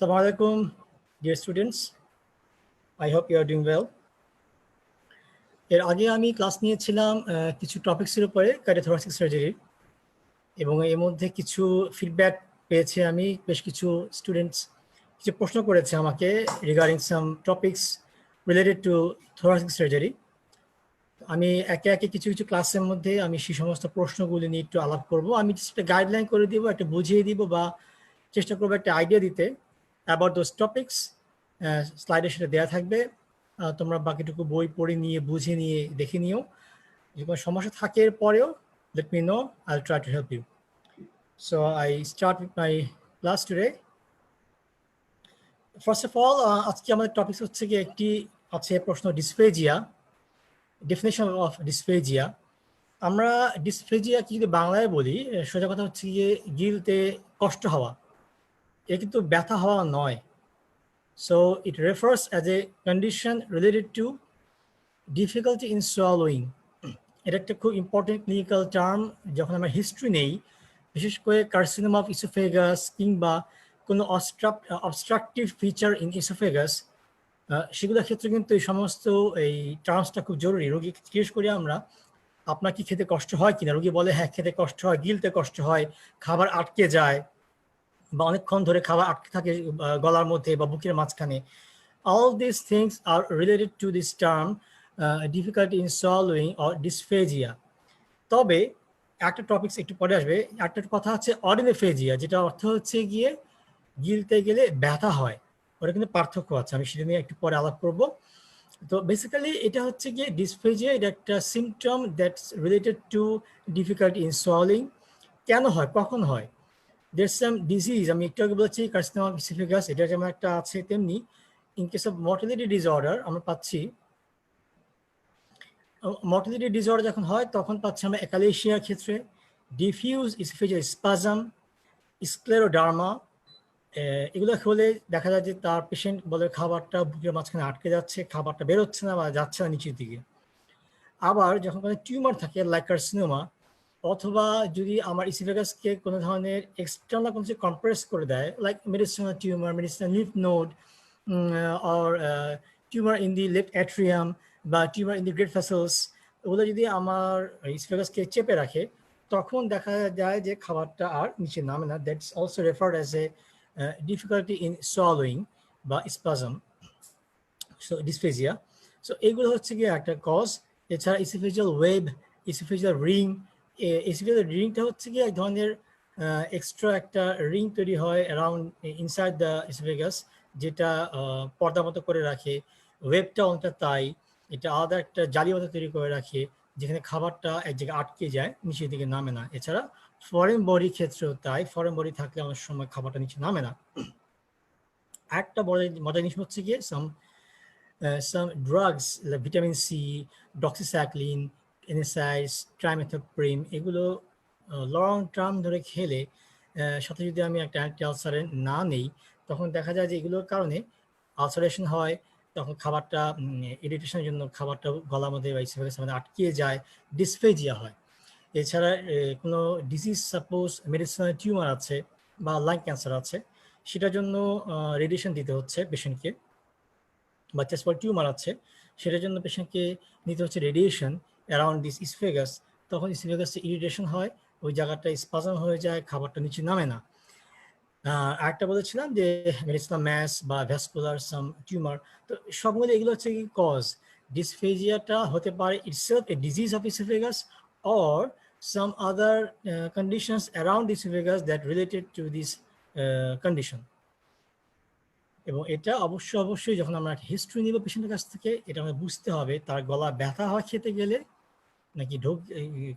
Assalamu alaikum, dear students. I hope you are doing well. এর আগে আমি class নিয়েছিলাম কিছু টপিকসের উপরে কার্ডিওথোরাসিক সার্জারি এবং এর মধ্যে কিছু ফিডব্যাক পেয়েছি আমি বেশ কিছু স্টুডেন্টস কিছু প্রশ্ন করেছে আমাকে regarding some topics related to thoracic surgery. আমি একে একে কিছু কিছু ক্লাসের মধ্যে আমি সেই সমস্ত প্রশ্নগুলি নিয়ে একটু আলাপ করব। আমি একটা গাইডলাইন করে দিব, একটা বুঝিয়ে দিব বা চেষ্টা করবো একটা আইডিয়া দিতে অ্যাবাউট দোজ টপিকস। স্লাইডে সেটা দেওয়া থাকবে, তোমরা বাকিটুকু বই পড়ে নিয়ে বুঝে নিয়ে দেখে নিও। যদি কোনো সমস্যা থাকে এর পরেও let me know, I'll try to help you. So I start with my class today. First of all, আজকে আমাদের টপিক হচ্ছে কি একটি আছে প্রশ্ন ডিসফেজিয়া, ডেফিনেশন অফ ডিসফেজিয়া। আমরা ডিসফেজিয়া কি যদি বাংলায় বলি, সোজা কথা হচ্ছে গিয়ে গিলতে কষ্ট হওয়া। এ কিন্তু ব্যথা হওয়া নয়। So it refers as a condition related to difficulty in swallowing. এটা একটা খুব ইম্পর্টেন্ট ক্লিনিক্যাল টার্ম। যখন আমরা হিস্ট্রি নেই, বিশেষ করে কার্সিনোমা অফ ইসোফেগাস কিংবা কোনো অবস্ট্রাকটিভ ফিচার ইন ইসোফেগাস, সেগুলোর ক্ষেত্রে কিন্তু এই সমস্ত এই টার্মসটা খুব জরুরি। রোগী জিজ্ঞেস করি আমরা, আপনার কি খেতে কষ্ট হয় কিনা? রোগী বলে হ্যাঁ খেতে কষ্ট হয়, গিলতে কষ্ট হয়, খাবার আটকে যায় বা অনেকক্ষণ ধরে খাবার আটকে থাকে গলার মধ্যে বা বুকের মাঝখানে। All these things are related to this term difficulty in swallowing or dysphagia. তবে একটা টপিকস একটু পরে আসবে, একটা কথা হচ্ছে অডিনোফেজিয়া, যেটা অর্থ হচ্ছে গিয়ে গিলতে গেলে ব্যথা হয়। ওটা কিন্তু পার্থক্য আছে, আমি সেটা নিয়ে একটু পরে আলাপ করব। তো বেসিক্যালি এটা হচ্ছে গিয়ে ডিসফেজিয়া, এটা একটা symptom that's related to difficulty in swallowing. কেন হয়, কখন হয়? There's some disease, আমি একটু আগে বলেছি কার্সিনোমা অফ ইসোফেগাস, এটা যেমন একটা আছে, তেমনি in case of mortality disorder আমরা পাচ্ছি, মর্টালিটি ডিসঅর্ডার যখন হয় তখন পাচ্ছি আমরা অ্যাকালেশিয়ার ক্ষেত্রে, ডিফিউজ ইসোফেজিয়াল স্পাজম, স্ক্লেরোডার্মা। এগুলো হলে দেখা যায় যে তার পেশেন্ট বলে খাবারটা বুকের মাঝখানে আটকে যাচ্ছে, খাবারটা বেরোচ্ছে না বা যাচ্ছে না নিচের দিকে। আবার যখন কোনো টিউমার থাকে লাইক কার্সিনোমা, অথবা যদি আমার ইসোফেগাসকে কোনো ধরনের এক্সটার্নাল কোনো কিছু কম্প্রেস করে দেয়, like mediastinal tumour, mediastinal lymph node, or tumour in the left atrium বা tumour in the great vessels, ওগুলো যদি আমার ইসোফেগাসকে চেপে রাখে, তখন দেখা যায় যে খাবারটা আর নিচে নামে না। That's also referred as a difficulty in swallowing বা স্পাজম, সো ডিসফেজিয়া। সো এগুলো হচ্ছে গিয়ে একটা কজ। এছাড়া oesophageal web, oesophageal ring, oesophageal রিংটা হচ্ছে গিয়ে এক ধরনের এক্সট্রা একটা রিং তৈরি হয় অ্যারাউন্ড ইনসাইড দ্য ইসোফেগাস, যেটা পর্দা মতো করে রাখে। ওয়েবটা অনেকটা তাই, এটা আলাদা একটা জালি মতো তৈরি করে রাখে, যেখানে খাবারটা এক জায়গায় আটকে যায়, নিচের দিকে নামে না। এছাড়া ফরেন বডি ক্ষেত্রেও তাই, ফরেন বডি থাকলে অনেক সময় খাবারটা নিচে নামে না। একটা বড় মজার জিনিস হচ্ছে গিয়ে some drugs like vitamin C, doxycycline, NSAIDs, trimethoprim, এগুলো লং টার্ম ধরে খেলে, সাথে যদি আমি একটা অ্যান্টি আলসারেন্ট না নেই, তখন দেখা যায় যে এগুলোর কারণে আলসারেশন হয়, তখন খাবারটা ইরিটেশনের জন্য খাবারটা গলার মধ্যে বা ইসোফেগাসের মধ্যে আটকে যায়, ডিসফেজিয়া হয়। এছাড়া কোনো ডিজিজ, সাপোজ মেডিসিনাল টিউমার আছে বা লাং ক্যান্সার আছে, সেটার জন্য রেডিয়েশন দিতে হচ্ছে পেশেন্টকে, বা চেস্ট ওয়াল টিউমার আছে সেটার জন্য পেশেন্টকে নিতে হচ্ছে রেডিয়েশন অ্যারাউন্ড দিস ইসোফেগাস, তখন ইসোফেগাসে ইরিটেশন হয়, ওই জায়গাটা স্পাজম হয়ে যায়, খাবারটা নিচে নামে না। আরেকটা বলেছিলাম যে মেডিসিনাল ম্যাস বা ভ্যাসকুলার সাম টিউমার, তো সবগুলো এগুলো হচ্ছে কি কজ। ডিসফেজিয়াটা হতে পারে itself A disease of oesophagus or some other conditions around oesophagus that related to this condition. এবং এটা অবশ্যই যখন আমরা হিস্ট্রি নিব পেশেন্টের কাছ থেকে, এটা আমাদের বুঝতে হবে তার গলা ব্যথা হয় খেতে গেলে, নাকি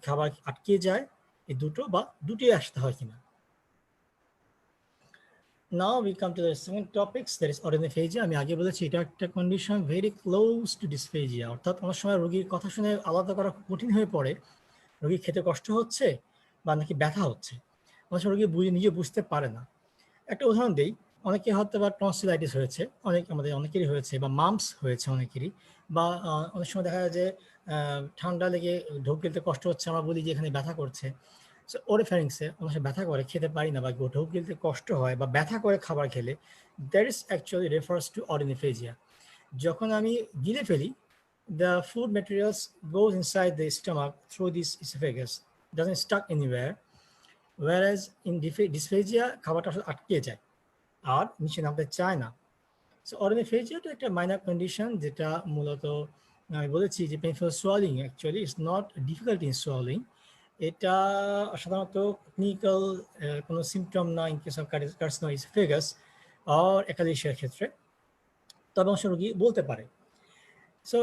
খাবার আটকে যায়, এই দুটো বা দুটোই আসতে হয় কিনা। Now we come to the second topics, that is অডিনোফেজিয়া। আমি আগে বলেছি এটা একটা condition very close two dysphagia, অর্থাৎ অনেক সময় রোগীর কথা শুনে আলাদা করা কঠিন হয়ে পড়ে, রোগী খেতে কষ্ট হচ্ছে বা নাকি ব্যথা হচ্ছে, অনেক সময় রোগী নিজে বুঝতে পারে না। একটা উদাহরণ দিই, অনেকে হয়তো বা টনসিলাইটিস হয়েছে, আমাদের অনেকেরই হয়েছে, বা মাম্পস হয়েছে অনেকেরই, বা অনেক সময় দেখা যায় যে ঠান্ডা লেগে ঢোক গিলতে কষ্ট হচ্ছে, আমরা বলি যে এখানে ব্যথা করছে। সো ওরোফ্যারিংসে অনেক সময় ব্যথা করে, খেতে পারি না বা ঢোক গিলতে কষ্ট হয় বা ব্যথা করে খাবার খেলে, that is actually refers to odynophagia. যখন আমি গিলে ফেলি, the food materials goes inside the stomach through this esophagus, doesn't stuck anywhere, whereas in dysphagia খাবারটা আসলে আটকে যায় আর নিচে নামতে চায় না। সো অরিনিফেজিয়া তো একটা মাইনর কন্ডিশন, যেটা মূলত আমি বলেছি যে painful swallowing actually is not difficult in swallowing. এটা সাধারণত ক্লিনিক্যাল কোনো সিমটম না in case of carcinoma oesophagus আর একালেশিয়ার ক্ষেত্রে, তবে অংশ রোগী বলতে পারে। সো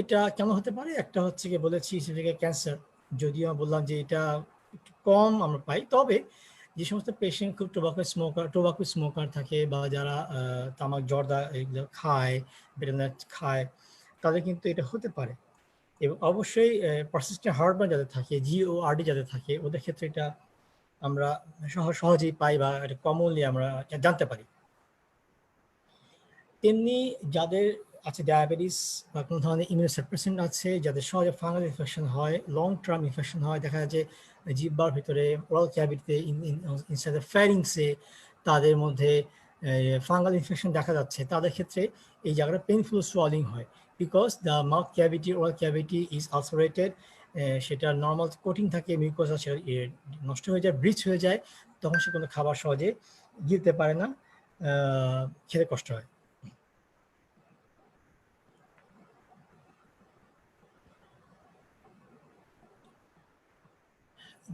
এটা কেমন হতে পারে? একটা হচ্ছে গিয়ে বলেছি ইসোফেজিয়াল ক্যান্সার, যদিও বললাম যে এটা একটু কম আমরা পাই, তবে যে সমস্ত পেশেন্ট খুব টোবাকো স্মোকার থাকে বা যারা তামাক জর্দা এগুলো খায়, বেটানাট খায়, তাদের কিন্তু এটা হতে পারে। এবং অবশ্যই পারসিস্টেন্ট হার্টবার্ন যাদের থাকে, জিওআরডি যাদের থাকে, ওদের ক্ষেত্রে এটা আমরা সহজেই পাই বা এটা কমনলি আমরা জানতে পারি। তেমনি যাদের আছে ডায়াবেটিস বা কোনো ধরনের ইমিউনোসাপ্রেসেন্ট আছে, যাদের সহজে ফাঙ্গাল ইনফেকশন হয়, লং টার্ম ইনফেকশন হয়, দেখা যায় যে জিহ্বার ভিতরে, ওরাল ক্যাভিটিতে, ইনসাইড দ্য ফ্যারিংসে তাদের মধ্যে ফাঙ্গাল ইনফেকশন দেখা যাচ্ছে, তাদের ক্ষেত্রে এই জায়গাটা পেইনফুল সোয়ালিং হয়, because the mouth cavity, oral cavity is ulcerated. সেটা নর্মাল কোটিং থাকে মিউকোসা, সেটা নষ্ট হয়ে যায়, ব্রিচ হয়ে যায়, তখন সে কোনো খাবার সহজে গিলতে পারে না, খেতে কষ্ট হয়।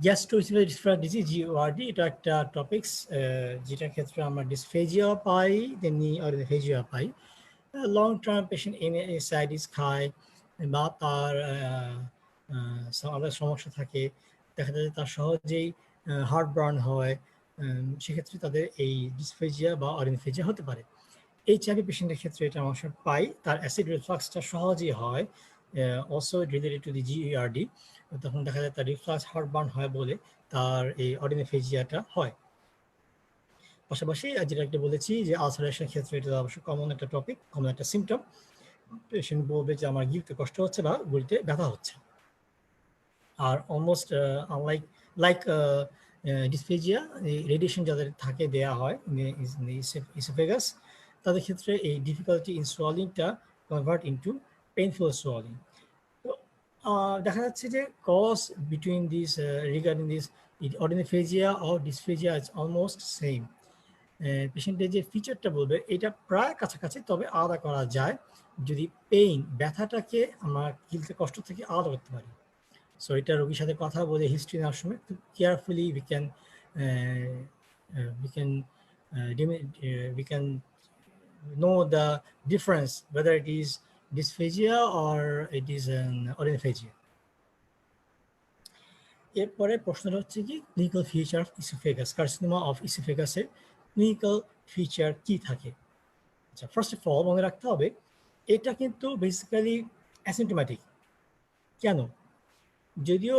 গ্যাস্ট্রোইসোফেজিয়াল ডিজিজ জিওআরডি, এটা একটা টপিকস যেটার ক্ষেত্রে আমরা ডিসফেজিয়া পাই, তেমনি অরিনিফেজিয়া পাই। লং টার্ম পেশেন্ট এনএসাইটিস খায় বা তার আলাদা সমস্যা থাকে, দেখা যায় তার সহজেই হার্ট বার্ন হয়, সেক্ষেত্রে তাদের এই ডিসফেজিয়া বা অরিনিফেজিয়া হতে পারে। এইচআইভি পেশেন্টের ক্ষেত্রে এটা আমরা পাই, তার অ্যাসিড রিফ্লাক্সটা সহজেই হয়, also related to the GERD, তখন দেখা যায় তার রিফ্লাক্স হার্টবার্ন হয় বলে তার এই অরিনিফেজিয়াটা হয়। পাশাপাশি যেটা একটা বলেছি যে আলসারেশনের ক্ষেত্রে এটা অবশ্যই কমন একটা টপিক, কমন একটা সিমটম। পেশেন্ট বলবে যে আমার গিলতে কষ্ট হচ্ছে বা গুলিতে ব্যথা হচ্ছে। আর অলমোস্ট লাইক ডিসফেজিয়া, এই রেডিয়েশন যাদের থাকে দেয়া হয় ইসোফেগাস, তাদের ক্ষেত্রে এই ডিফিকাল্টি ইন সোয়ালিংটা কনভার্ট ইনটু পেইনফুল সোয়ালিং। তো দেখা যাচ্ছে যে cause between this regarding this odynophagia or dysphagia is almost same. পেশেন্টের যে ফিচারটা বলবে এটা প্রায় কাছাকাছি, তবে আলাদা করা যায় যদি ব্যথাটাকে আমরা গিলতে কষ্ট থেকে আলাদা করতে পারি। সো এটা রোগীর সাথে কথা বলে হিস্ট্রি নেওয়ার সময় খুব carefully we can know the difference whether it is dysphagia or it is an ornithophagia. এরপরে প্রশ্নটা হচ্ছে কি clinical feature of oesophagus, carcinoma of ইসোফেগাসের ক্লিনিক্যাল ফিচার কি থাকে? আচ্ছা, ফার্স্ট অফ অল মনে রাখতে হবে এটা কিন্তু বেসিক্যালি অ্যাসিম্পটোম্যাটিক। কেন? যদিও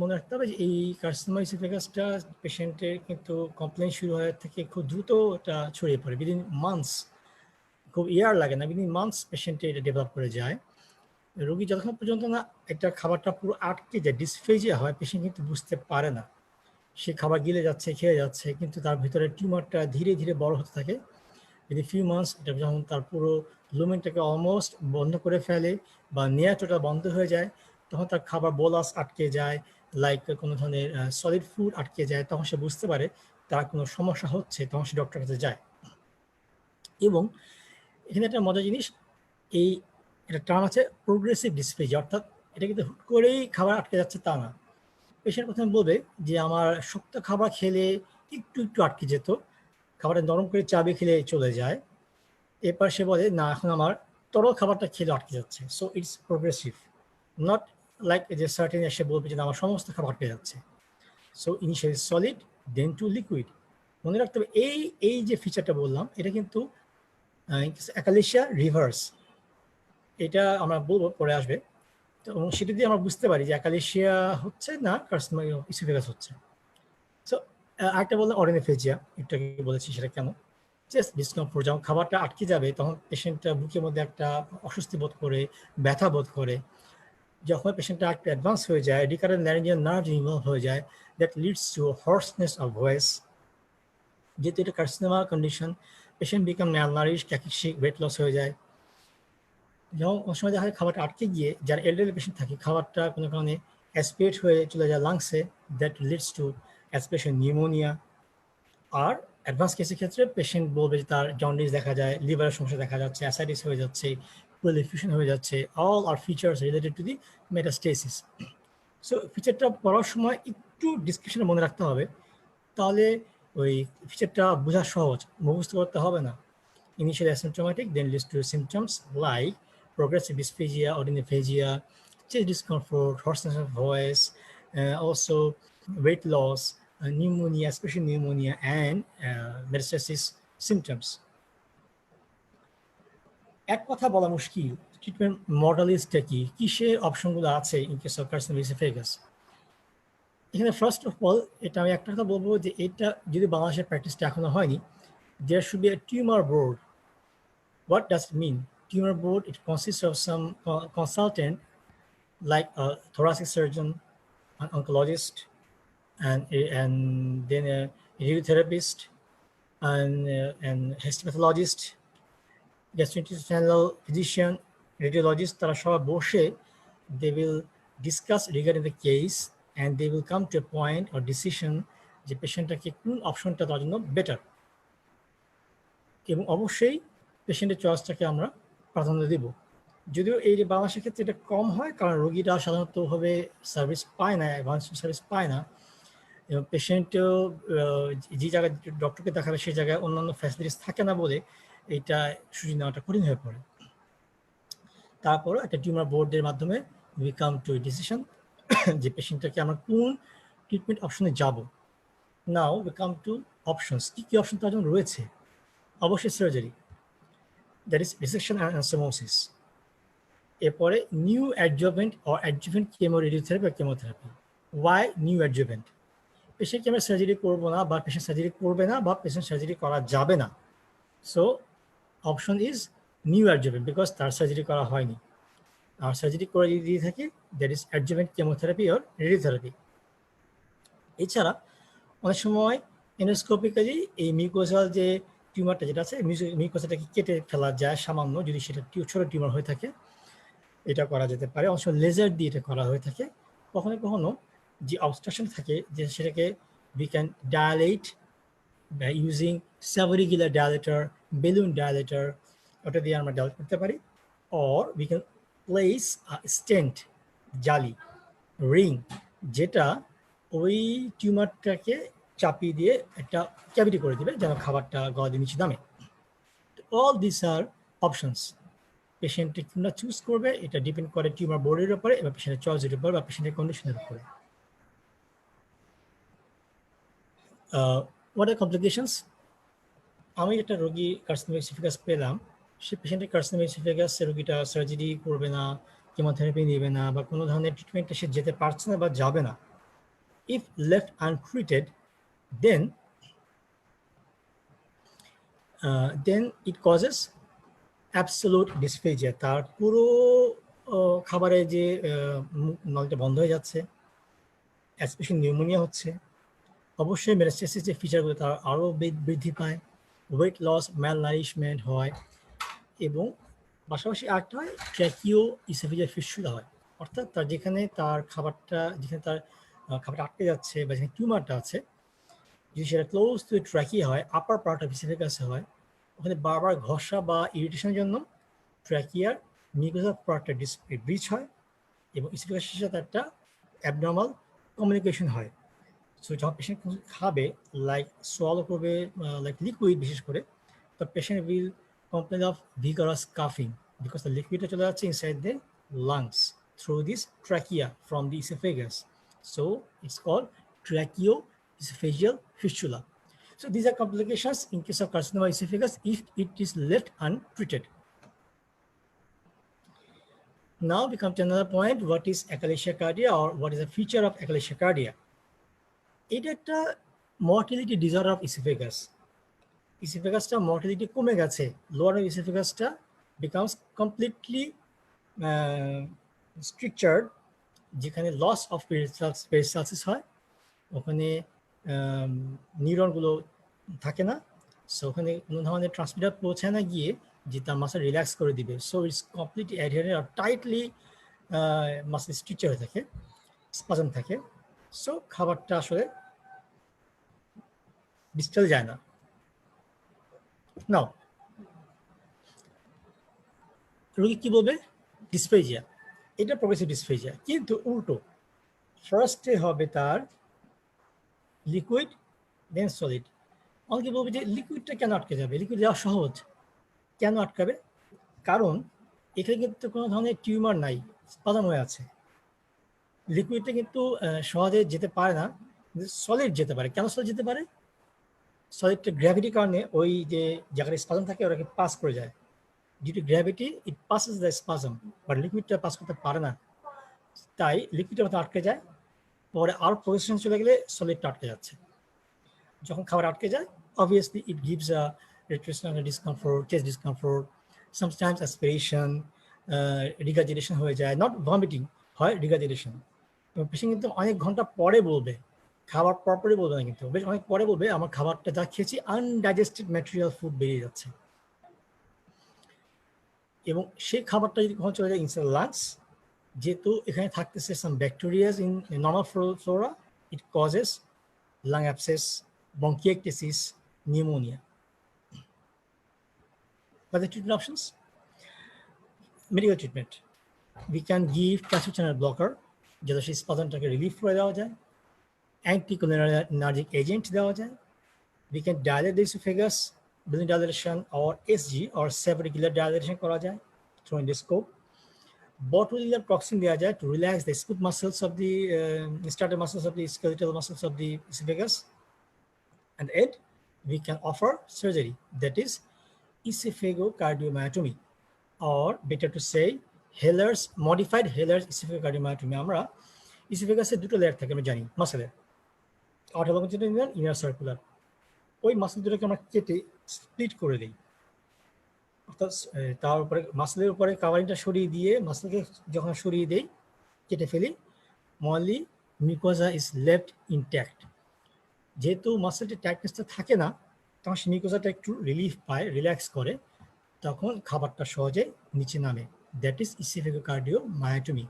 মনে রাখতে হবে যে এই কার্সিনোমা ইসোফেগাসটা পেশেন্টের কিন্তু কমপ্লেন শুরু হওয়ার থেকে খুব দ্রুত এটা ছড়িয়ে পড়ে, উইদিন মান্থস, খুব ইয়ার লাগে না, উইদিন মান্থস পেশেন্টে এটা ডেভেলপ করে যায়। রোগী যতক্ষণ পর্যন্ত না একটা খাবারটা পুরো আটকে যায়, ডিসফেজিয়া হয়, পেশেন্ট কিন্তু বুঝতে পারে না সে খাবার গিলে যাচ্ছে, খেয়ে যাচ্ছে, কিন্তু তার ভিতরে টিউমারটা ধীরে ধীরে বড় হতে থাকে। উইদিন ফিউ মান্থস এটা যখন তার পুরো লুমেনটাকে অলমোস্ট বন্ধ করে ফেলে বা নেয়াটোটা বন্ধ হয়ে যায়, তখন তার খাবার বোলাস আটকে যায়, লাইক কোনো ধরনের সলিড ফুড আটকে যায়, তখন সে বুঝতে পারে তার কোনো সমস্যা হচ্ছে, তখন সে ডক্টরের কাছে যায়। এবং এখানে একটা মজার জিনিস, এই একটা টার্ম আছে প্রোগ্রেসিভ ডিসফেজিয়া, অর্থাৎ এটা কিন্তু হুট করেই খাবার আটকে যাচ্ছে তা না। পেশেন্ট প্রথমে বলবে যে আমার শক্ত খাবার খেলে একটু একটু আটকে যেত, খাবারটা নরম করে চাবি খেলে চলে যায়, এরপর সে বলে না এখন আমার তরল খাবারটা খেলে আটকে যাচ্ছে। So it's progressive, not like যে সার্টেন এসে বলবে যে আমার সমস্ত খাবার আটকে যাচ্ছে। সো ইনিশিয়ালি সলিড, দেন টু লিকুইড। মনে রাখতে হবে এই এই যে ফিচারটা বললাম এটা কিন্তু অ্যাকালেশিয়া রিভার্স, এটা আমরা বলবো পরে আসবে। তো সেটা দিয়ে আমরা বুঝতে পারি যে অ্যাকালেশিয়া হচ্ছে না কার্সিনোমা ইসোফেগাস হচ্ছে। সো আরেকটা বললাম অরিনিফেজিয়া, একটু আগে বলেছি সেটা কেন, জাস্ট ডিসকমফোর্ট, যখন খাবারটা আটকে যাবে তখন পেশেন্টটা বুকের মধ্যে একটা অস্বস্তি বোধ করে, ব্যথা বোধ করে, যখন পেশেন্টটা একটু অ্যাডভান্স হয়ে যায়, রিকারেন্ট ল্যারিঞ্জিয়াল নার্ভ ইনভলভ হয়ে যায়, that leads to hoarseness of ভয়েস। যেহেতু এটা carcinoma condition, patient become malnourish, ক্যাকিক, ওয়েট লস হয়ে যায়। যেমন অনেক সময় দেখা যায় খাবারটা আটকে গিয়ে, যারা এলডারলি পেশেন্ট থাকে, খাবারটা কোনো কারণে অ্যাসপিরেট হয়ে চলে যায় লাংসে, that leads to aspiration pneumonia. আর অ্যাডভান্স কেসের ক্ষেত্রে পেশেন্ট বলবে যে তার জন্ডিস দেখা যায়, লিভারের সমস্যা দেখা যাচ্ছে, অ্যাসাইটিস হয়ে যাচ্ছে, প্রলিফিউশন হয়ে যাচ্ছে। All are features related to the metastasis. So ফিচারটা পড়ার সময় একটু ডিসক্রিপশনে মনে রাখতে হবে, তাহলে ওই ফিচারটা বোঝা সহজ, মুখস্থ করতে হবে না। Initially asymptomatic, then leads to symptoms like progressive dysphagia, odynophagia, chest discomfort, hoarseness of voice, also weight loss, pneumonia, especially pneumonia, and metastasis symptoms. এক কথা বলা মুশকিল, ট্রিটমেন্ট মডালিস্টটা কি, কিসের অপশনগুলো আছে in case of carcinoma oesophagus. এখানে ফার্স্ট অফ অল এটা আমি একটা কথা বলবো যে এটা যদি বাংলাদেশের প্র্যাকটিসটা এখনো হয়নি, there should be a tumour board. What does it mean? Tumor board, it consists of some consultant like a thoracic surgeon, an oncologist, and then a radiotherapist, and histopathologist, gastrointestinal physician, radiologist. তারা সবাই বসে, they will discuss regarding the case and they will come to a point or decision যে পেশেন্টটাকে কোন অপশনটা তার জন্য better. এবং অবশ্যই পেশেন্টের চয়েসটাকে আমরা প্রাধান্য দেব। যদিও এই বাংলাদেশের ক্ষেত্রে এটা কম হয়, কারণ রোগীরা সাধারণতভাবে সার্ভিস পায় না, অ্যাডভান্স সার্ভিস পায় না, এবং পেশেন্টও যে জায়গায় ডক্টরকে দেখাবে সেই জায়গায় অন্যান্য ফ্যাসিলিটিস থাকে না বলে এইটা সুযোগ নেওয়াটা কঠিন হয়ে পড়ে। তারপর একটা টিউমার বোর্ডের মাধ্যমে উই কাম টু ডিসিশন যে পেশেন্টটাকে আমরা কোন ট্রিটমেন্ট অপশনে যাব। Now we come to options. কী কী অপশন তার জন্য রয়েছে? অবশ্যই surgery, that is resection and anastomosis. এরপরে neo adjuvant or adjuvant chemoradiotherapy বা কেমোথেরাপি। Y new adjuvant? পেশেন্টকে আমরা সার্জারি করবো না, বা পেশেন্ট সার্জারি করবে না, বা পেশেন্ট সার্জারি করা যাবে না। So option is new adjuvant, because তার সার্জারি করা হয়নি। আর সার্জারি করে যদি দিয়ে থাকে, that is adjuvant chemotherapy or radiotherapy. এছাড়া অনেক সময় এন্ডোস্কোপিক্যালি এই মিউকোজাল যে টিউমারটা যেটা আছে, মিউকোজাটাকে কেটে ফেলা যায় সামান্য, যদি সেটা ছোটো টিউমার হয়ে থাকে, এটা করা যেতে পারে। অনেক সময় লেজার দিয়ে এটা করা হয়ে থাকে। কখনো কখনো যে অবস্ট্রাকশন থাকে, যে সেটাকে we can dilate by using Savarigila dilator, balloon dilator, ওটা দিয়ে আমরা ডাইলেট করতে পারি। or we can place a stent, জালি, রিং, যেটা ওই টিউমারটাকে চাপিয়ে দিয়ে একটা ক্যাভিটি করে দিবে, যেন খাবারটা গলা দিয়ে নিচে নামে। all these are options. পেশেন্টে কোনটা চুজ করবে এটা ডিপেন্ড করে টিউমার বোর্ডের উপরে এবং পেশেন্টের চয়েসের উপর বা পেশেন্টের কন্ডিশনের উপরে। What are complications? আমি একটা রোগী কার্সিনোমা ইসোফেগাস পেলাম, সে পেশেন্টের কার্সিনোমা ইসোফেগাস, রোগীটা সার্জারি করবে না, কেমোথেরাপি নেবে না, বা কোনো ধরনের ট্রিটমেন্টে সে যেতে পারছে না বা যাবে না। If left untreated, then it causes absolute dysphagia. তার পুরো খাবারে যে নলটা বন্ধ হয়ে যাচ্ছে, স্পেশালি নিউমোনিয়া হচ্ছে। অবশ্যই মেটাস্টেসিস যে ফিচারগুলো তার আরও বৃদ্ধি পায়, ওয়েট লস, ম্যালনারিশমেন্ট হয়, এবং পাশাপাশি আরেকটা হয় ট্র্যাকিও ইসোফেজিয়াল ফিস্টুলা হয়। অর্থাৎ তার যেখানে তার খাবারটা, যেখানে তার খাবারটা আটকে যাচ্ছে বা যেখানে টিউমারটা আছে, যদি সেটা ক্লোজ টু ট্র্যাকিয়া হয়, আপার পার্ট অফ ইসোফেগাসে হয়, ওখানে বারবার ঘষা বা ইরিটেশনের জন্য ট্র্যাকিয়ার মিউকোসাল পার্টটা ব্রিচ হয় এবং ইসোফেগাসের সাথে একটা অ্যাবনর্মাল কমিউনিকেশন হয়। সো যখন পেশেন্ট খাবে, লাইক সোয়ালো করবে, লাইক লিকুইড বিশেষ করে, the patient will complain of vigorous coughing because the liquid চলে যাচ্ছে inside the lungs through this trachea from the esophagus. So it's called tracheoesophageal fistula. So these are complications in case of carcinoma esophagus if it is left untreated. Now we come to another point. What is achalasia cardia, or what is a feature of achalasia cardia? এটা একটা motility disorder of oesophagus. ইসোফেগাসটা motility কমে গেছে, lower ইসোফেগাসটা becomes completely stricture যেখানে loss of peristalsis হয়, ওখানে নিউরনগুলো থাকে না, সো ওখানে কোনো ধরনের ট্রান্সমিটার পৌঁছায় না গিয়ে যে তার মাসেল রিল্যাক্স করে দিবে। সো ইটস কমপ্লিটলি অ্যাডহেরেন্ট আর টাইটলি মাসেল স্ট্রিকচার হয়ে থাকে, স্পাজম থাকে। সো খাবারটা আসলে ডিস্টাল যায় না। নাও রোগী কি বলবে? ডিসফেজিয়া, এটা প্রোগ্রেসিভ ডিসফেজিয়া। কিন্তু উল্টো, ফার্স্টে হবে তার লিকুইড দেন সলিড। অনেকে বলবে যে লিকুইডটা কেন আটকে যাবে? লিকুইড যাওয়া সহজ। কেন আটকাবে? কারণ এখানে কিন্তু কোনো ধরনের টিউমার নাই, স্পাজম হয়ে আছে। লিকুইডটা কিন্তু সহজে যেতে পারে না, সলিড যেতে পারে। কেন সলিড যেতে পারে? সলিডটা গ্র্যাভিটির কারণে ওই যে জায়গায় স্পাজম থাকে ওটাকে পাস করে যায়। Due to gravity it passes the spasm, but লিকুইডটা পাস করতে পারে না, তাই লিকুইডটা হয়তো আটকে যায়। পরে আর প্রোগ্রেশন চলে গেলে সলিডটা আটকে যাচ্ছে। যখন খাবার আটকে যায়, obviously it gives a retrospinal discomfort, chest discomfort, sometimes aspiration, regurgitation হয়ে যায়, not vomiting, হয় regurgitation। এবং পেশেন্ট কিন্তু অনেক ঘন্টা পরে বলবে, খাবার পরপরই বলবে না, কিন্তু বেশ অনেক পরে বলবে আমার খাবারটা যা খেয়েছি আনডাইজেস্টেড ম্যাটেরিয়াল ফুড বেরিয়ে যাচ্ছে। এবং সেই খাবারটা যদি কখন চলে যায় ইনসাইড লাংস, যেহেতু এখানে থাকতেছে some bacterias in normal flora, it causes lung abscess, bronchiectasis, pneumonia. What are the treatment options? Medical treatment. We can give calcium channel blocker, যেটা সেই স্পাজমটাকে রিলিফ করে দেওয়া যায়। Anticholinergic agent দেওয়া যায়। We can dilate the esophagus, balloon dilation or SG or subregular dilation করা যায় through endoscope. Botulinum toxin দেওয়া যায় to relax the smooth muscles of the starter muscles of the skeletal muscles of the esophagus. And yet, we can offer surgery, that is esophagocardiomayotomy, or better to say Heller's modified Heller's esophagocardiomayotomy। আমরা ইসোফেগাসের দুটো layer থাকে আমরা জানি, মাসেলের outer লংজিটিউডিনাল, inner circular. ওই muscle দুটোকে আমরা কেটে split করে দিই, অর্থাৎ তার উপরে মাসেলের উপরে কাভারিংটা সরিয়ে দিয়ে মাসেলকে যখন সরিয়ে দেই, কেটে ফেলি, only mucosa is left intact। যেহেতু মাসেলটির টাইটনেসটা থাকে না, তখন সে মিউকোসাটা একটু রিলিফ পায়, রিল্যাক্স করে, তখন খাবারটা সহজে নিচে নামে। That is esophagocardiomayotomy।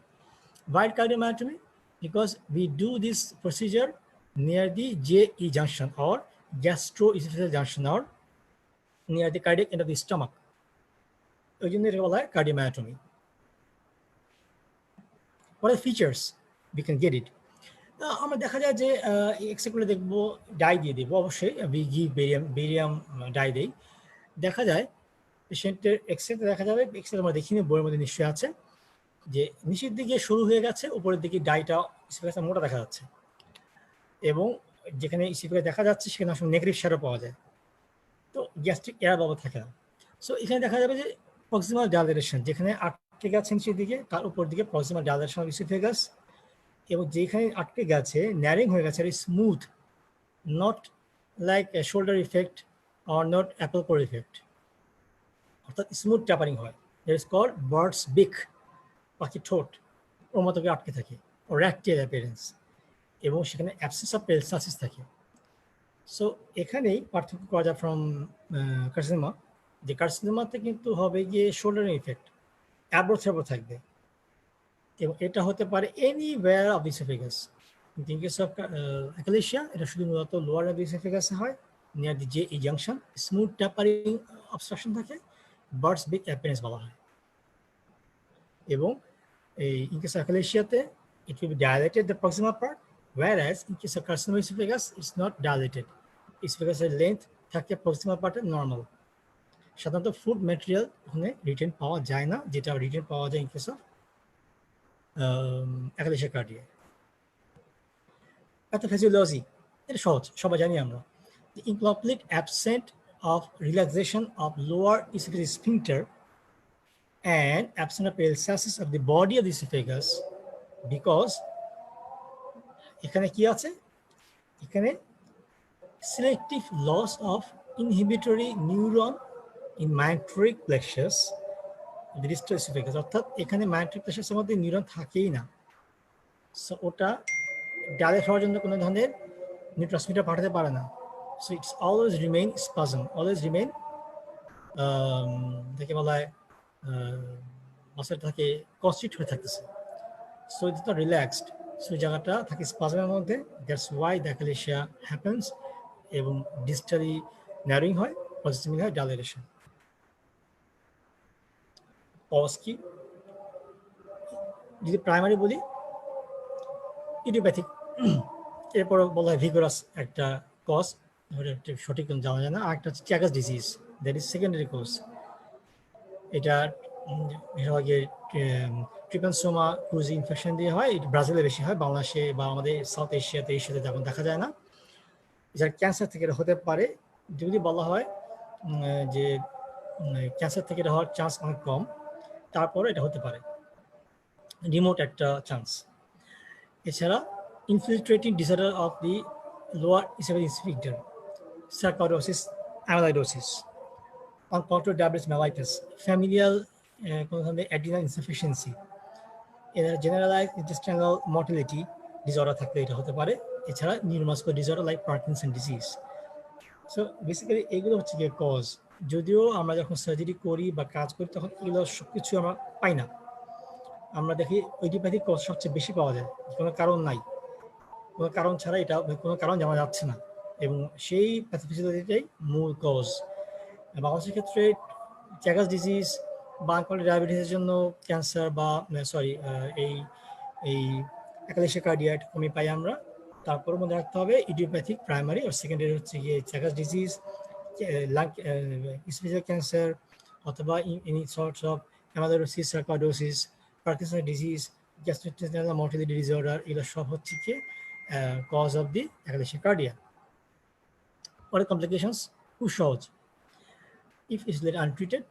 Why cardiomyotomy? Because we do this procedure near the JE junction or gastroesophageal junction or near the cardiac end of the stomach। ওই জন্য এটা বলা হয় cardiomyotomy। What are the features? We can get it. আমরা দেখা যায় যে x-ray করে দেখবো, ডাই দিয়ে দেবো, অবশ্যই we give বেরিয়াম ডাই দেই। দেখা যায় পেশেন্টের এক্সরেতে দেখা যাবে, এক্সরে আমরা দেখিনি, বইয়ের মধ্যে নিশ্চয়ই আছে, যে নিচের দিকে শুরু হয়ে গেছে, উপরের দিকে ডাইটা ইসিফিগাসটা মোটা দেখা যাচ্ছে, এবং যেখানে ইসিফিগাস দেখা যাচ্ছে সেখানে আসলে নেগেটিভ শ্যাডো পাওয়া যায়, তো গ্যাস্ট্রিক এয়ার বাবদ থাকে না। সো এখানে দেখা যাবে যে প্রক্সিমাল ডাইলেটেশন, যেখানে আটকে গেছে নিচের দিকে, তার উপর দিকে প্রক্সিমাল ডাইলেটেশন অফ ইসিফিগাস, এবং যেখানে আটকে গেছে ন্যারিং হয়ে গেছে, smooth, not like shoulder effect or not Apple core effect, অর্থাৎ স্মুথ ট্যাপারিং হয়, দ্যাট ইজ কল্ড বার্ডস বিক, পাখি ঠোঁট ওর মতো করে আটকে থাকে, ও র্যাকটিয়াল অ্যাপিয়ারেন্স, এবং সেখানে অ্যাবসেন্স অফ পেরিস্টালসিস থাকে। সো এখানেই পার্থক্য করা যায় ফ্রম কার্সিনোমা, যে কার্সিনোমাতে কিন্তু হবে গিয়ে শোল্ডার ইফেক্ট, অ্যাব্রো থ্যাব্রো থাকবে, এবং এটা হতে পারে এনিওয়্যার অফ ইসোফেগাস। কিন্তু ইন কেস অফ অ্যাকালেশিয়া এটা শুধু মূলত লোয়ার অফ ইসোফেগাসে হয়, near the JE junction, smooth tapering obstruction থাকে, বার্ডস বিক অ্যাপিয়ারেন্স বলা হয়। এবং এই ইন কেস অফ অ্যাকালেশিয়াতে it will be dilated the proximal part, whereas in case of carcinoma esophagus it's not dilated, esophagus length থাকে proximal part normal. সাধারণত food material ওখানে written পাওয়া যায় না, যেটা রিটেন পাওয়া যায় ইন কেস অফ অ্যাকালেশিয়া কার্ডিয়া। প্যাথোফিজিওলজি এটা সহজ, সবাই জানি আমরা, the incomplete absent of relaxation of lower esophageal sphincter and absent of peristalsis of the body of the esophagus, because এখানে কি আছে, এখানে selective loss of inhibitory neuron in myotic plexus distal oesophagus, অর্থাৎ এখানে মায়োট্রিপ্লাসিসের মধ্যে নিউরন থাকেই না। So ওটা ডায়ালেট হওয়ার জন্য কোনো ধরনের নিউরোট্রান্সমিটার পাঠাতে পারে না। So it's always remain spasm, always remain, যাকে বলা হয় মাসেলটা থাকে কনস্ট্রিক্ট হয়ে থাকতেছে। So it's not relaxed, so ওই জায়গাটা থাকে স্পাজমের মধ্যে। দ্যাটস ওয়াই দ্য অ্যাকালেশিয়া হ্যাপেন্স, এবং ডিস্টালি ন্যারোয়িং হয়, প্রক্সিমালি হয় ডায়ালেটেশন। কজ কি? যদি প্রাইমারি বলি ইডিওপ্যাথিক, এরপর বলা হয় ভিগোরাস একটা কজ, সঠিক জানা যায় না। আর একটা হচ্ছে Chagas disease, that is secondary cause. এটা বেশিরভাগের ট্রিপানসোমা ক্রুজি ইনফেকশন দিয়ে হয়। এটা ব্রাজিলে বেশি হয়, বাংলাদেশে বা আমাদের সাউথ এশিয়াতে এই সাথে তেমন দেখা যায় না। যার ক্যান্সার থেকে এটা হতে পারে, যদি বলা হয় যে ক্যান্সার থেকে এটা হওয়ার চান্স অনেক কম, তারপরে এটা হতে পারে, রিমোট একটা চান্স। এছাড়া infiltrating disorder of the lower oesophageal sphincter, sarcoidosis, amyloidosis, uncontrolled diabetes mellitus, familial কোনো ধরনের adrenal insufficiency, এরা generalized intestinal motility ডিসঅর্ডার থাকলে এটা হতে পারে। এছাড়া neuromuscular disorder like Parkinson disease. So basically এগুলো হচ্ছে গিয়ে কজ। যদিও আমরা যখন সার্জারি করি বা কাজ করি তখন এগুলো সব কিছু আমরা পাই না। আমরা দেখি ইডিওপ্যাথিক কজ সবচেয়ে বেশি পাওয়া যায়, কোনো কারণ নাই, কোনো কারণ ছাড়া এটা কোনো কারণ জানা যাচ্ছে না, এবং সেই প্যাথোফিজিওলজিটাই মূল কজ। বাংলাদেশের ক্ষেত্রে চ্যাগাস ডিজিজ বা আনকন্ট্রোলড ডায়াবেটিসের জন্য ক্যান্সার বা এই এই অ্যাকালেশিয়া কার্ডিয়া কমই পাই আমরা। তারপর মনে রাখতে হবে ইডিওপ্যাথিক প্রাইমারি আর সেকেন্ডারি হচ্ছে গিয়ে Chagas disease, lung oesophageal cancer, অথবা any sorts of amyloidosis, sarcoidosis, Parkinson disease, gastrointestinal motility disorder, এগুলো সব হচ্ছে কি কজ অফ দি অ্যাকালেশিয়া কার্ডিয়া। পরে কমপ্লিকেশনস খুব সহজ। If it's left untreated,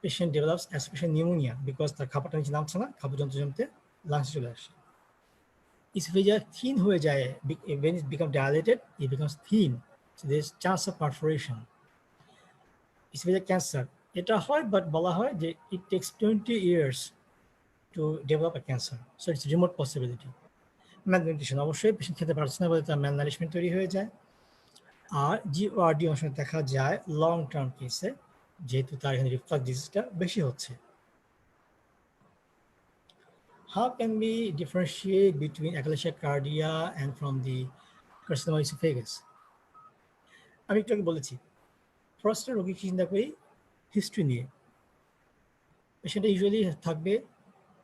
patient develops aspiration pneumonia because তার খাবারটা নিচে নামছে না, খাবার জমতে জমতে লাংসে চলে আসে। Esophagus thin হয়ে যায়, when it becomes dilated, it becomes thin, so there's chance of perforation. Esophageal cancer এটা হয়, বাট বলা হয় যে it takes 20 years to develop a cancer, so it's remote possibility. Malnutrition, অবশ্যই পেশেন্ট খেতে পারছে না বলে তার ম্যালনারিশমেন্ট তৈরি হয়ে যায়। আর জিওআরডি অংশ দেখা যায় লং টার্ম কেসে, যেহেতু তার এখানে রিফ্লাক্স ডিজিজটা বেশি হচ্ছে। How can we differentiate between achalasia cardia and from the carcinoma esophagus? আমি একটু আগে বলেছি, ফার্স্ট রোগীকে চিন্তা করি হিস্ট্রি নিয়ে। পেশেন্টটা ইউজুয়ালি থাকবে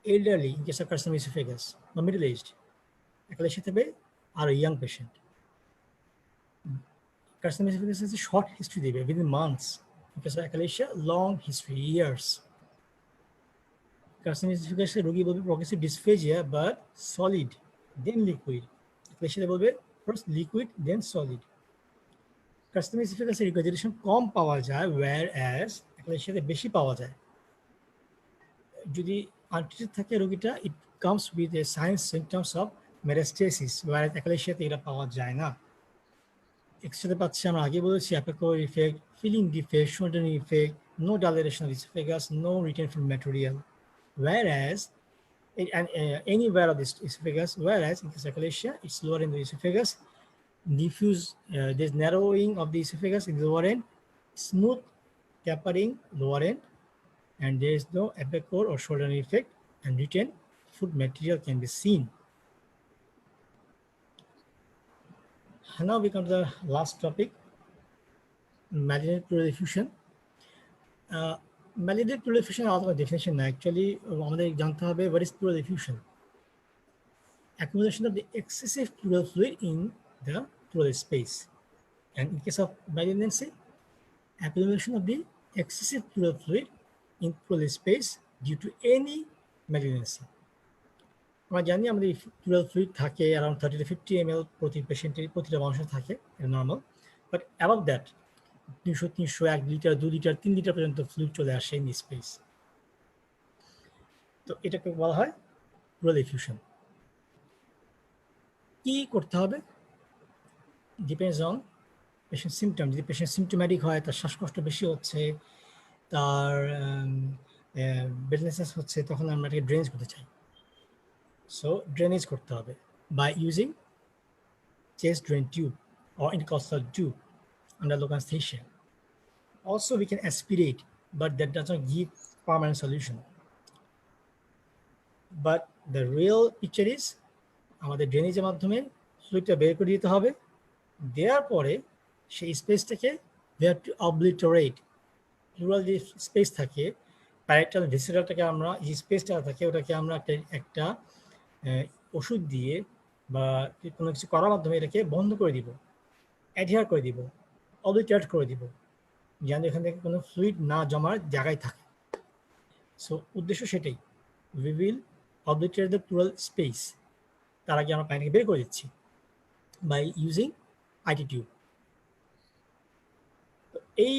elderly in case of carcinoma esophagus, বা মিডল এজড। achalasia থাকবে আর young patient. Carcinoma esophagus is a short history দেবে, within months. Because of achalasia, long history, years. Carcinoma esophagus রোগী বলবে progressive dysphagia but solid, then liquid. achalasia বলবে first liquid then solid. Carcinoma esophagus regurgitation কম পাওয়া যায়, whereas achalasia বেশি পাওয়া যায়। যদি untreated থাকে রোগীটা, it comes with a signs symptoms of metastasis, whereas achalasia এটা পাওয়া যায় না। একসাথে পাচ্ছি আমরা আগে বলেছি apple core effect, filling defect, shouldering effect, no dilatation of esophagus, no retained fluid material, whereas anywhere of this esophagus, whereas in case of achalasia it's lower in the esophagus, diffuse, there's narrowing of the esophagus in the lower end, smooth tapering lower end, and there is no epicor or shouldering effect, and retained food material can be seen. Now we come to the last topic, malignant pleural effusion. Malignant pleural effusion আলাদা definition না, actually আমাদের জানতে হবে what is pleural effusion. Accumulation of the excessive pleural fluid in the pleural space, and in case of malignancy, accumulation of the excessive pleural fluid in pleural space due to any malignancy. আমরা জানি আমাদের pleural fluid থাকে around 30 to 50 ml প্রতি পেশেন্টের, প্রতিটা মানুষের থাকে, এটা normal. But above that 200, 300, 1 litre, 2 litre, 3 litre পর্যন্ত ফ্লুইড চলে আসে ইন স্পেস। তো এটাকে বলা হয় pleural effusion। কি করতে হবে? Depends on patient symptom. যদি পেশেন্ট সিমটোম্যাটিক হয়, তার শ্বাসকষ্ট বেশি হচ্ছে, তার ব্রেথলেসনেস হচ্ছে তখন আমরা এটাকে ড্রেনেজ করতে চাই। সো ড্রেনেজ করতে হবে by using chest drain tube or intercostal tube under local anesthesia. Also, we can aspirate, but that does not give permanent solution. But the real picture is আমাদের ড্রেনেজের মাধ্যমে ফ্লুইডটা বের করে দিতে হবে, দেওয়ার পরে সেই স্পেসটাকে we have to obliterate. Plural যে স্পেস থাকে, প্যারেটাল ভিসেরালটাকে আমরা যে স্পেসটা থাকে ওটাকে আমরা একটা ওষুধ দিয়ে বা কোনো কিছু করার মাধ্যমে এটাকে বন্ধ করে দিব, অ্যাডহিয়ার করে দিব, অবলিটারেট করে দিব, যেন এখান থেকে কোনো ফ্লুইড না জমার জায়গায় থাকে। সো উদ্দেশ্য সেটাই, we will obliterate the plural space. তার আগে আমরা পানিকে বের করে দিচ্ছি বাই ইউজিং আইটি টিউব। এই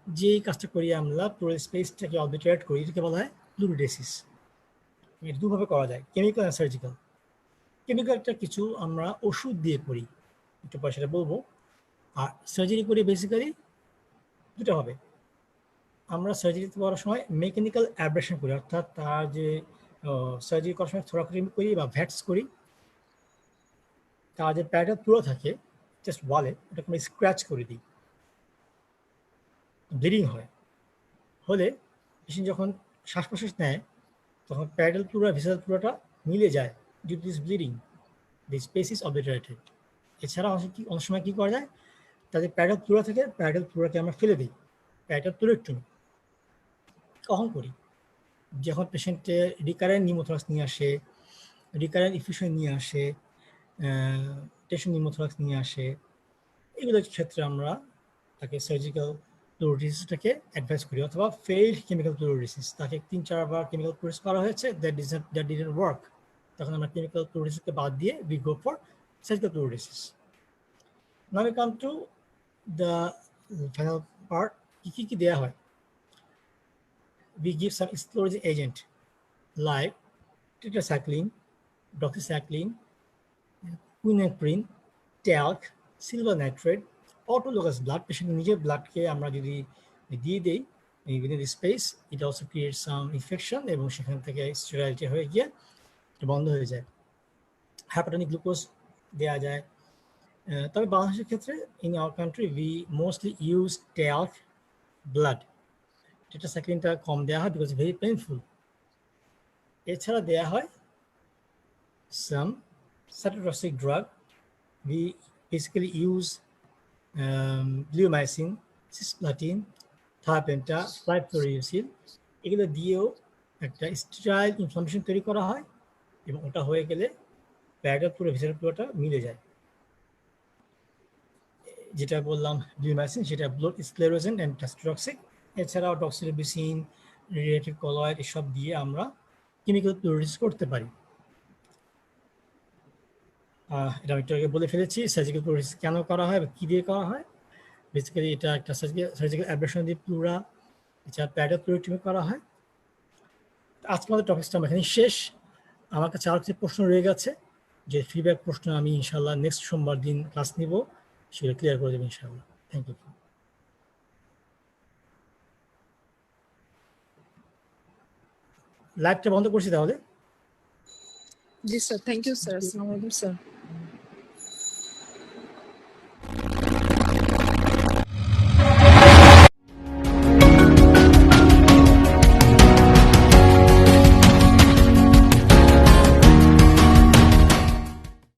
যে কাজটা করি আমরা, প্লুরাল স্পেসটাকে অবলিটারেট করি, এটাকে বলা হয় ফ্লুইডেসিস। এটা দুভাবে করা যায়, কেমিক্যাল অ্যান্ড সার্জিক্যাল। কেমিক্যালটা কিছু আমরা ওষুধ দিয়ে করি, একটু পরে সেটা বলবো। আর সার্জারি করি বেসিক্যালি দুটো হবে। আমরা সার্জারি করার সময় মেকানিক্যাল অ্যাব্রেশন করি, অর্থাৎ তার যে সার্জারি করার সময় থোড়াকুড়ি করি বা ভ্যাটস করি, তার যে প্যাডটা পুরো থাকে জাস্ট ওয়ালে, ওটাকে আমরা স্ক্র্যাচ করে দিই, ব্লিডিং হয়। হলে পেশেন্ট যখন শ্বাস প্রশ্বাস নেয় তখন প্যাডেল পুরো ভিসাল পুরোটা মিলে যায়, due to this bleeding the space is obliterated. এছাড়া অনেক সময় কী করা যায়, তাদের প্যাডেল পুরো থেকে প্যাডেল পুরোকে আমরা ফেলে দিই, প্যাডেল পুরোটমি। কখন করি? যখন পেশেন্টে রিকারেন্ট নিউমোথরাক্স নিয়ে আসে, রিকারেন্ট ইফিউশন নিয়ে আসে, টেনশন নিউমোথরাক্স নিয়ে আসে, এগুলোর ক্ষেত্রে আমরা তাকে সার্জিক্যাল প্লুরিসিসটাকে অ্যাডভাইস করি, অথবা ফেইল্ড কেমিক্যাল প্লুরিসিস, তাকে 3-4 বার কেমিক্যাল প্লুরিসিস করা হয়েছে, দ্যাট ডিডন্ট ওয়ার্ক, তখন আমরা কেমিক্যাল প্লুরিসিসকে বাদ দিয়ে we go for surgical pleurisy. Now we come to the final part, কি দেওয়া হয়। We give some sclerosing agent like tetracycline, doxycycline, quinaprine, talc, silver nitrate, autologous blood. Patient নিজের ব্লাডকে আমরা যদি দিয়ে দেই within the space, it also creates some infection এবং সেখান থেকে স্টেরিলিটি হয়ে গিয়ে বন্ধ হয়ে যায়। হ্যাপাটোনিক গ্লুকোজ দেওয়া যায়। তবে বাংলাদেশের ক্ষেত্রে in our country we mostly use talc blood. টেট্রাসাইক্লিনটা কম দেওয়া হয় বিকজ ভেরি পেইনফুল। এছাড়া দেওয়া হয় some cytotoxic drug. We basically use bleomycin, cisplatin, thiotepa, fluorouracil. এগুলো দিয়েও একটা স্টেরাইল ইনফ্লামেশন তৈরি করা হয় এবং ওটা হয়ে গেলে প্যাডের পুরো ভিতরের পুরোটা মিলে যায়। যেটা বললাম ব্লিউমাইসিন, সেটা ব্লড স্ক্লেরোজেন অ্যান্ড টেস্টোটক্সিক। এছাড়াও ডক্সিরিবোসিন, রেডিয়েটিভ কলয়েড, এসব দিয়ে আমরা কেমিক্যাল প্লুরিসিস করতে পারি। এটা আমি একটু আগে বলে ফেলেছি সার্জিক্যাল প্লুরিসিস কেন করা হয় বা কী দিয়ে করা হয়। বেসিক্যালি এটা একটা সার্জিক্যাল অ্যাব্রেশন দিয়ে প্লুরা, এছাড়া প্যাডের প্লুরিটমি করা হয়। আজকে আমাদের টপিকসটা আমার এখানে শেষ। আমার কাছে আরও কিছু প্রশ্ন রয়ে গেছে, যে ফিডব্যাক প্রশ্ন আমি ইনশাল্লাহ নেক্সট সোমবার দিন ক্লাস নিব, সেগুলো ক্লিয়ার করে দেবো ইনশাল্লাহ। Thank you. লাইভটা বন্ধ করছি তাহলে। জি স্যার, থ্যাংক ইউ স্যার। আসসালামু আলাইকুম স্যার।